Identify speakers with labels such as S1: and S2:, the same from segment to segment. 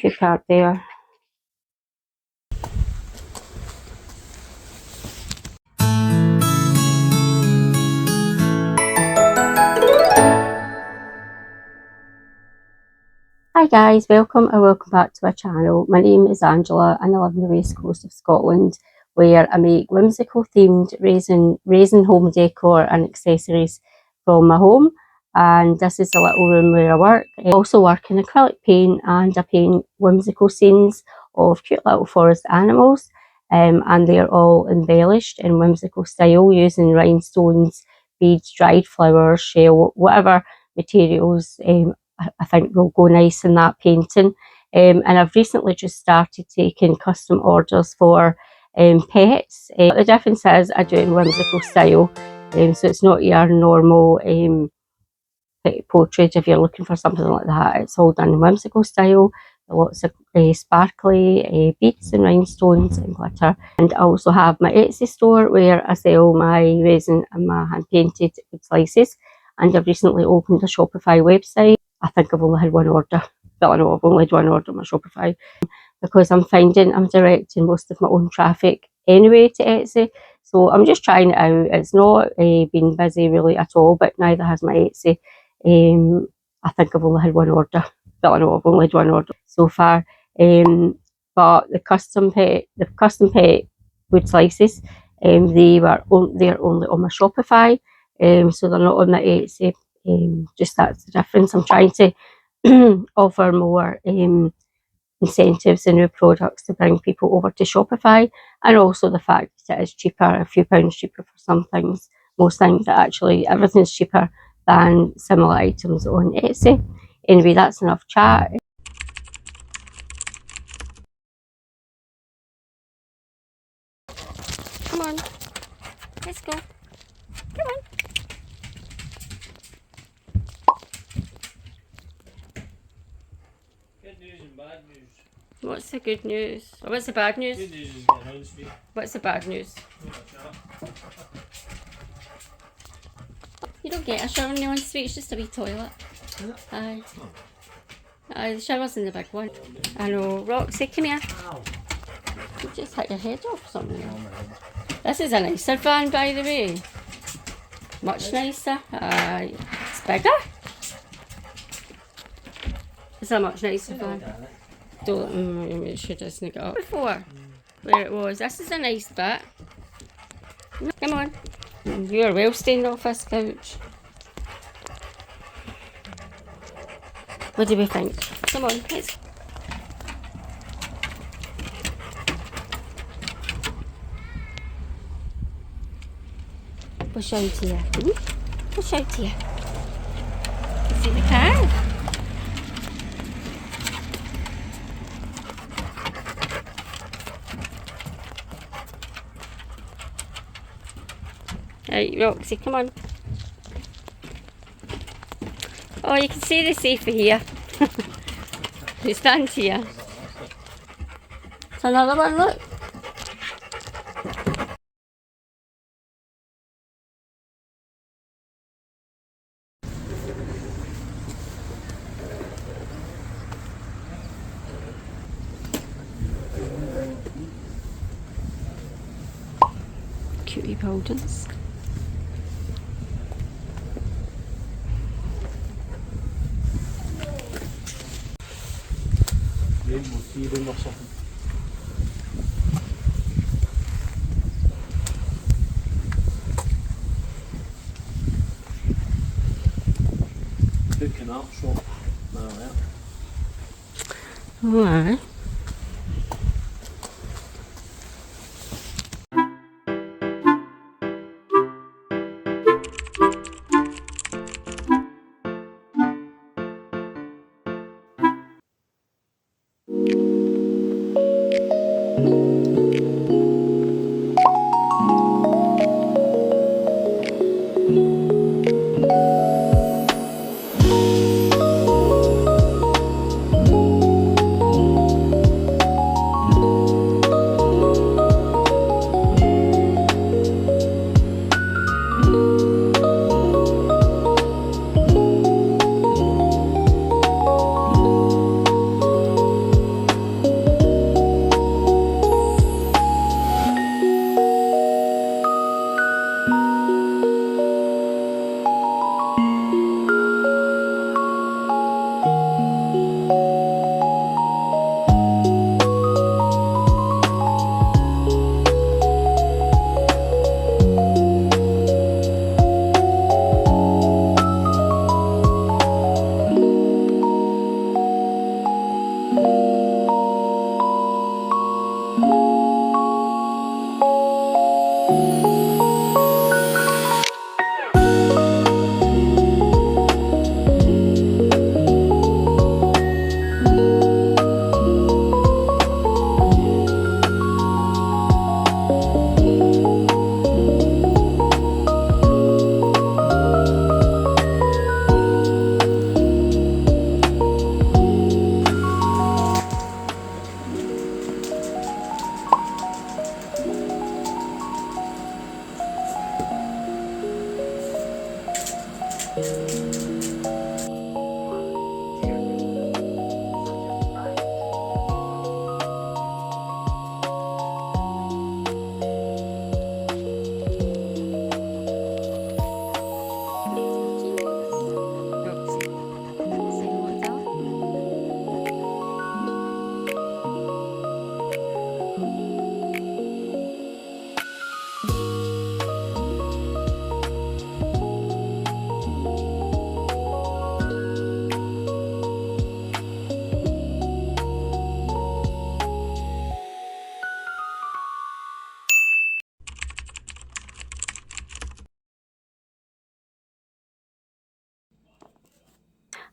S1: Your card there. Hi guys, welcome back to our channel. My name is Angela and I live on the west coast of Scotland, where I make whimsical themed resin home decor and accessories from my home. And this is a little room where I work. I also work in acrylic paint, and I paint whimsical scenes of cute little forest animals, and they're all embellished in whimsical style using rhinestones, beads, dried flowers, shell, whatever materials I think will go nice in that painting. And I've recently just started taking custom orders for pets. The difference is I do it in whimsical style, so it's not your normal portrait. If you're looking for something like that, it's all done in whimsical style. Lots of sparkly beads and rhinestones and glitter. And I also have my Etsy store where I sell my resin and my hand painted wood slices. And I've recently opened a Shopify website. I think I've only had one order. Well, I know I've only had one order on my Shopify, because I'm finding I'm directing most of my own traffic anyway to Etsy. So I'm just trying it out. It's not been busy really at all, but neither has my Etsy. I think I've only had one order. Well, I know I've only had one order so far. But the custom pet wood slices, they're only on my Shopify. So they're not on my Etsy. Just that's the difference. I'm trying to offer more incentives and new products to bring people over to Shopify, and also the fact that it is cheaper, a few pounds cheaper for some things. Most things, actually everything's cheaper than similar items on Etsy. Anyway, that's enough chat. Come on, let's go. Come on.
S2: Good news and bad news.
S1: What's the good news? Or what's the bad news?
S2: Good news is getting on speed.
S1: What's the bad news? You don't get a shower in the ensuite, it's just a wee toilet. Aye. Aye, the shower's in the big one. I know. Roxy, come here.
S2: Ow.
S1: You just hit your head off something. This is a nicer van, by the way. Much nicer. It's bigger. It's a much nicer van. Don't make sure it doesn't get up before. Where it was. This is a nice bit. Come on. You're well stained off this couch. What do we think? Come on, let's. Push out here. Push out here. See the car? Right, Roxy, come on. Oh, you can see the safer here. It stands here. It's another one, look. Cutie buildings.
S2: Rainbow feeding or something. Book and art shop.
S1: Alright.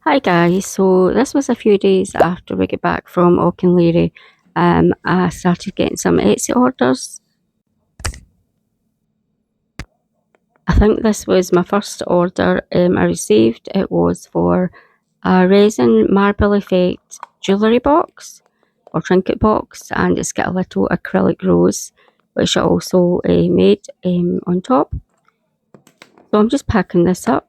S1: Hi guys, so this was a few days after we get back from Auchenlarie. I started getting some Etsy orders. I think this was my first order I received. It was for a resin marble effect jewellery box or trinket box, and it's got a little acrylic rose which I also made on top. So I'm just packing this up.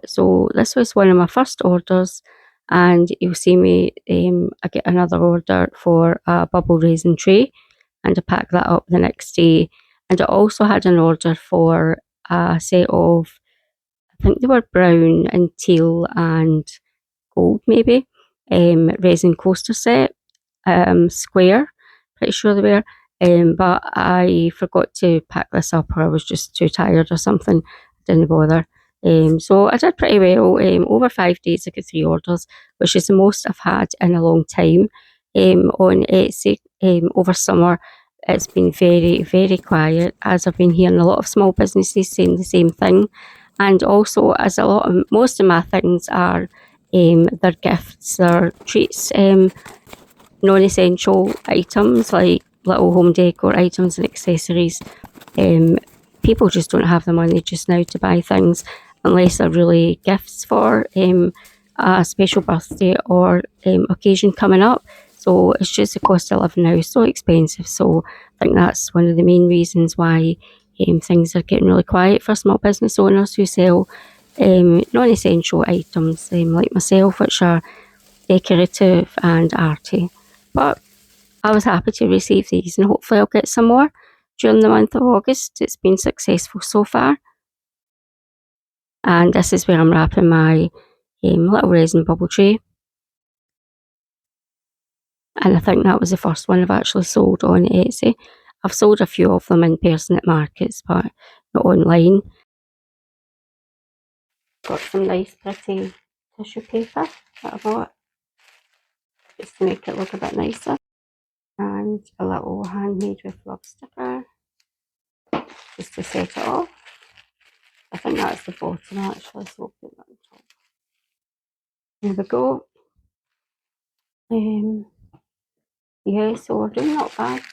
S1: So this was one of my first orders, and you'll see me I get another order for a bubble resin tray, and I pack that up the next day. And I also had an order for a set of, I think they were brown and teal and gold maybe, resin coaster set, square, pretty sure they were. But I forgot to pack this up, or I was just too tired or something. Didn't bother. So I did pretty well. Over 5 days, I got 3 orders, which is the most I've had in a long time. On Etsy, over summer, it's been very, very quiet, as I've been hearing a lot of small businesses saying the same thing. And also, as most of my things are their gifts, their treats, non-essential items like little home decor items and accessories. People just don't have the money just now to buy things unless they're really gifts for a special birthday or occasion coming up. So it's just the cost of living now is so expensive. So I think that's one of the main reasons why things are getting really quiet for small business owners who sell non-essential items like myself, which are decorative and arty. But I was happy to receive these, and hopefully I'll get some more during the month of August. It's been successful so far. And this is where I'm wrapping my little resin bubble tray. And I think that was the first one I've actually sold on Etsy. I've sold a few of them in person at markets, but not online. Got some nice pretty tissue paper that I bought just to make it look a bit nicer. And a little handmade with love sticker just to set it off. I think that's the bottom actually, so we'll put that on top. There we go. Yeah, so we're doing not bad.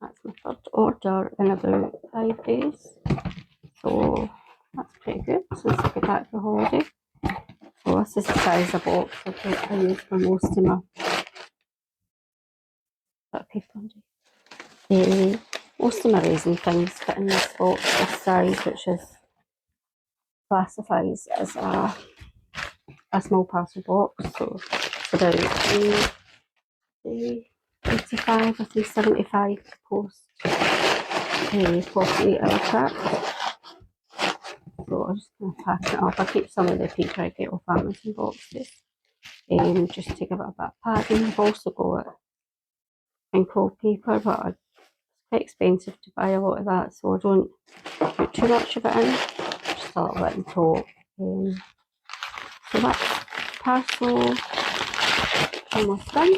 S1: That's my third order in about 5 days. So that's pretty good since I got back for holiday. So this is the size of box I use for most of my paper. Most of my resin things fit in this box, this size, which is classifies as a small parcel box. So it's about 385 or 375 to post 48-hour track. So I'm just going to pack it up. I keep some of the paper I get off Amazon boxes just to give it a bit of padding. I've also got wrinkled paper, but it's quite expensive to buy a lot of that, so I don't put too much of it in, just a little bit on top. So that's parcel almost done.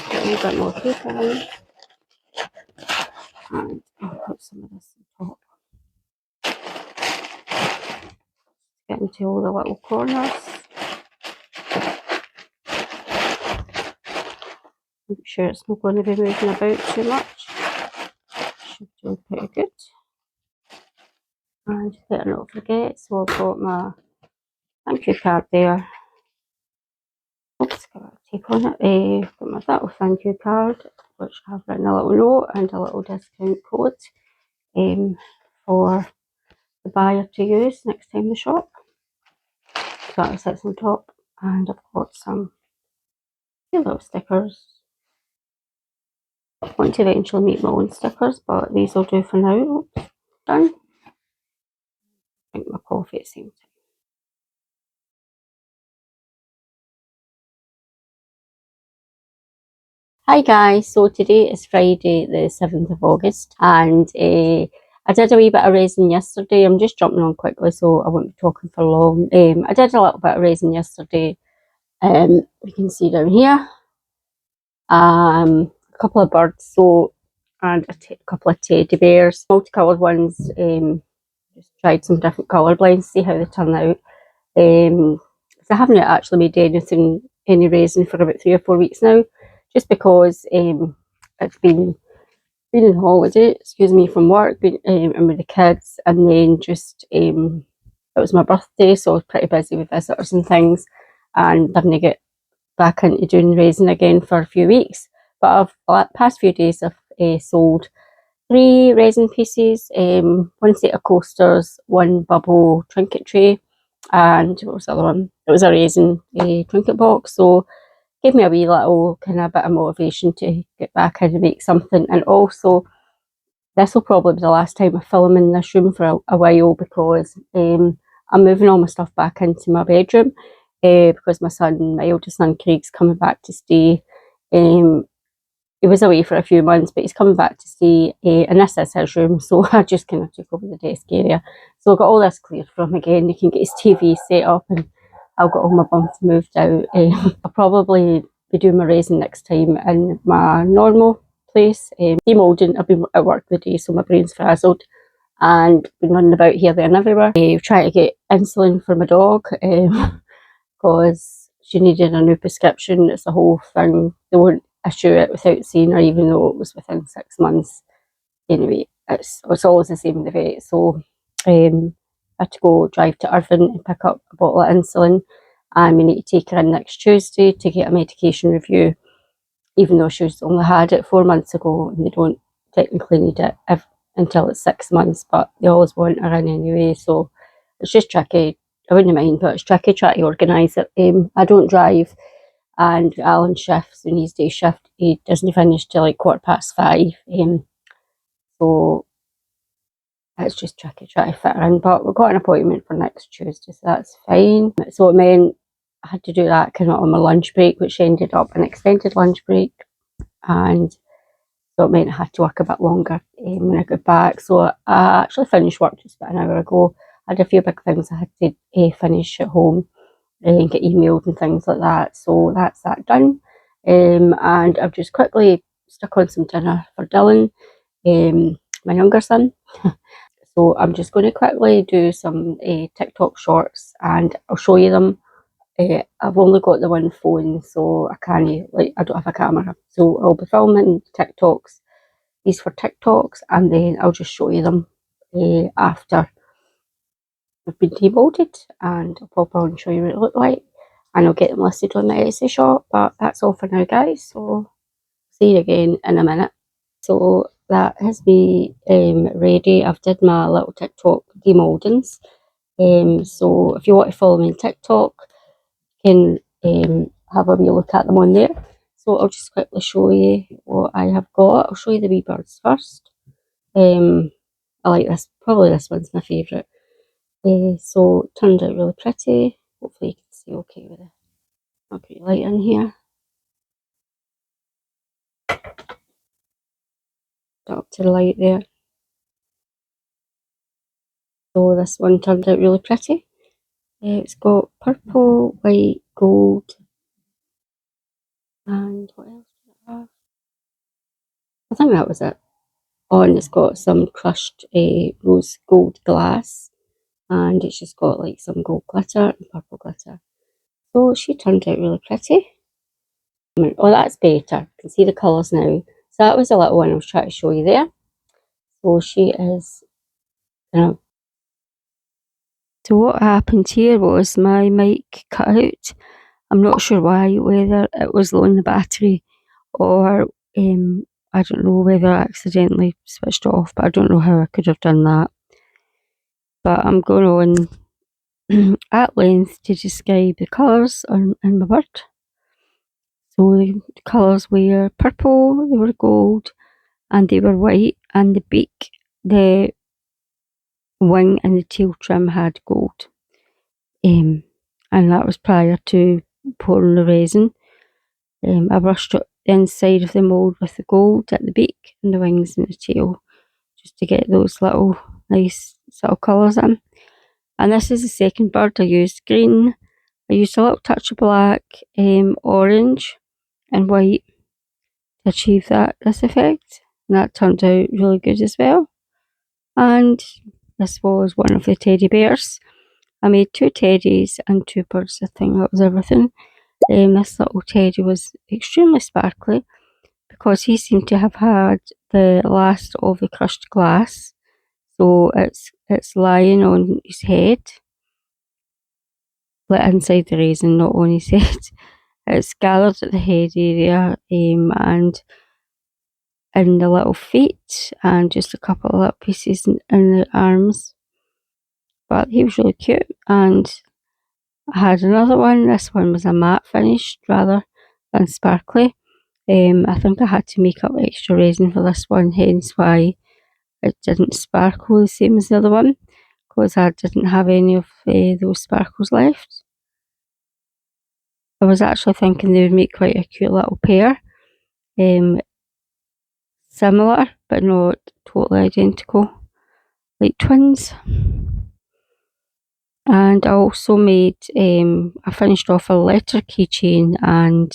S1: Put a little bit more paper in, and I'll put some of this on top. Get into all the little corners. Make sure it's not going to be moving about too much. Should do pretty good. And better not forget, so I've got my thank you card there. Oops, got a tape on it. Got my little thank you card, which I have written a little note and a little discount code. for the buyer to use next time they shop. So that sits on top, and I've got some little stickers. I want to eventually make my own stickers, but these will do for now. Oops, done. Drink my coffee at the same time. Hi guys, so today is Friday the 7th of August, and I did a wee bit of resin yesterday. I'm just jumping on quickly so I won't be talking for long. I did a little bit of resin yesterday. You can see down here a couple of birds, and a couple of teddy bears, multicoloured ones. Just tried some different colour blends, see how they turn out. I haven't actually made any resin for about 3 or 4 weeks now, just because it's been on holiday, excuse me, from work, and with the kids, and then just it was my birthday, so I was pretty busy with visitors and things, and didn't get back into doing resin again for a few weeks. But past few days I've sold 3 resin pieces, 1 set of coasters, 1 bubble trinket tray, and what was the other one? It was a resin trinket box. So gave me a wee little kind of bit of motivation to get back in and make something. And also, this will probably be the last time I film in this room for a while, because I'm moving all my stuff back into my bedroom, because my eldest son Craig's coming back to stay. He was away for a few months, but he's coming back to stay, and this is his room, so I just kind of took over the desk area. So I got all this cleared for him again. He can get his TV set up, and I've got all my bumps moved out. I'll probably be doing my resin next time in my normal place. Demoulding, I've been at work the day, so my brain's frazzled, and been running about here, there and everywhere. Trying to get insulin for my dog, because she needed a new prescription. It's a whole thing. They won't issue it without seeing her, even though it was within 6 months. Anyway, it's always the same in the vet. So I had to drive to Irvine and pick up a bottle of insulin, and we need to take her in next Tuesday to get a medication review, even though she's only had it 4 months ago, and they don't technically need it until it's 6 months, but they always want her in anyway. So it's just tricky. I wouldn't mind, but it's tricky trying to organise it. I don't drive, and Alan shifts, and his day shift, he doesn't finish till like 5:15. So it's just tricky trying to fit her in, but we've got an appointment for next Tuesday, so that's fine. So it meant I had to do that kind of on my lunch break, which ended up an extended lunch break, and so it meant I had to work a bit longer when I got back. So I actually finished work just about an hour ago. I had a few big things I had to finish at home and get emailed and things like that. So that's that done. And I've just quickly stuck on some dinner for Dylan, my younger son. So I'm just going to quickly do some TikTok shorts, and I'll show you them. I've only got the one phone, so I don't have a camera. So I'll be filming TikToks, these for TikToks, and then I'll just show you them after they've been demoulded, and I'll pop on and show you what it looked like, and I'll get them listed on the Etsy shop. But that's all for now, guys, so see you again in a minute. So that has me ready. I've did my little TikTok demouldings. So if you want to follow me on TikTok, you can have a wee look at them on there. So I'll just quickly show you what I have got. I'll show you the wee birds first. I like this, probably this one's my favourite. So it turned out really pretty. Hopefully you can see okay with it. I'll put your light in here. Up to the light there. So this one turned out really pretty. It's got purple, white, gold, and what else did it have? I think that was it. Oh, and it's got some crushed rose gold glass, and it's just got like some gold glitter and purple glitter. So she turned out really pretty. Oh, that's better. You can see the colours now. So that was a little one I was trying to show you there. So she is, So what happened here was my mic cut out. I'm not sure why, whether it was low on the battery or I don't know whether I accidentally switched it off, but I don't know how I could have done that. But I'm going on at length to describe the colours in my bird. So the colours were purple, they were gold, and they were white, and the beak, the wing and the tail trim had gold. And that was prior to pouring the resin. I brushed up the inside of the mould with the gold at the beak and the wings and the tail, just to get those little nice subtle colours in. And this is the second bird. I used green, I used a little touch of black, orange and white to achieve this effect. And that turned out really good as well. And this was one of the teddy bears. I made 2 teddies and 2 birds. I think that was everything. This little teddy was extremely sparkly because he seemed to have had the last of the crushed glass. So it's lying on his head, like inside the resin, not on his head. It's gathered at the head area and in the little feet, and just a couple of little pieces in the arms. But he was really cute. And I had another one. This one was a matte finish rather than sparkly. I think I had to make up extra resin for this one, hence why it didn't sparkle the same as the other one, because I didn't have any of those sparkles left. I was actually thinking they would make quite a cute little pair. Similar, but not totally identical, like twins. And I also made, I finished off a letter keychain, and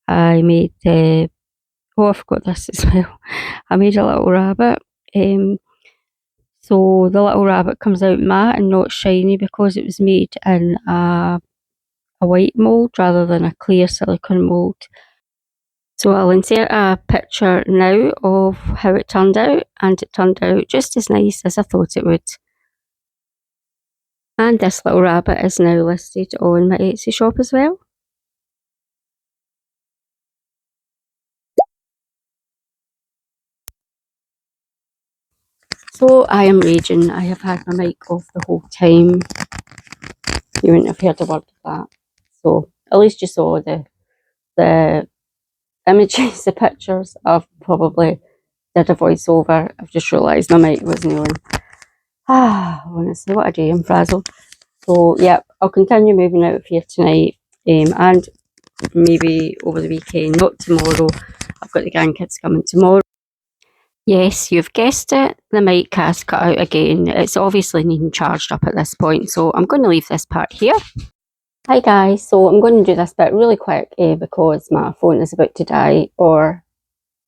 S1: I made I forgot this as well. I made a little rabbit. So the little rabbit comes out matte and not shiny because it was made in a white mould rather than a clear silicone mould. So I'll insert a picture now of how it turned out, and it turned out just as nice as I thought it would. And this little rabbit is now listed on my Etsy shop as well. So I am raging. I have had my mic off the whole time. You wouldn't have heard a word of that. So at least you saw the images, the pictures. I've probably did a voiceover. I've just realised my mic wasn't on. Honestly, what a day, I'm frazzled. So yeah, I'll continue moving out of here tonight, and maybe over the weekend, not tomorrow. I've got the grandkids coming tomorrow. Yes, you've guessed it, the mic has cut out again. It's obviously needing charged up at this point, so I'm going to leave this part here. Hi guys, so I'm going to do this bit really quick because my phone is about to die, or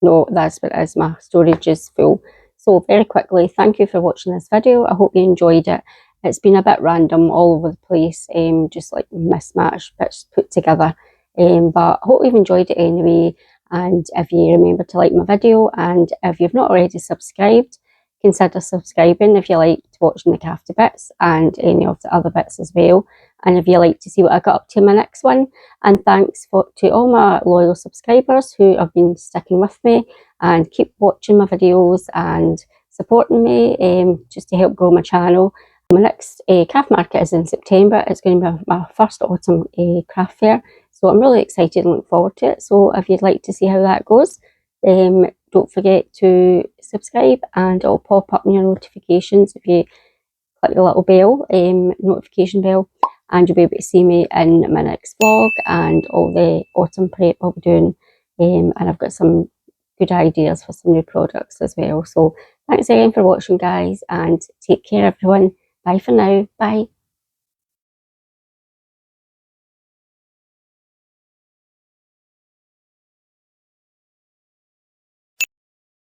S1: no, that's what it is, my storage is full. So very quickly, thank you for watching this video. I hope you enjoyed it. It's been a bit random all over the place, just like mismatched bits put together. But I hope you've enjoyed it anyway. And if you remember to like my video, and if you've not already subscribed, consider subscribing if you liked watching the crafty bits and any of the other bits as well. And if you like to see what I got up to in my next one. And thanks to all my loyal subscribers who have been sticking with me and keep watching my videos and supporting me just to help grow my channel. My next craft market is in September. It's going to be my first autumn craft fair. So I'm really excited and look forward to it. So if you'd like to see how that goes, don't forget to subscribe, and it'll pop up in your notifications if you click the little bell, notification bell, and you'll be able to see me in my next vlog and all the autumn prep I'll be doing. And I've got some good ideas for some new products as well. So thanks again for watching, guys, and take care everyone. Bye for now. Bye.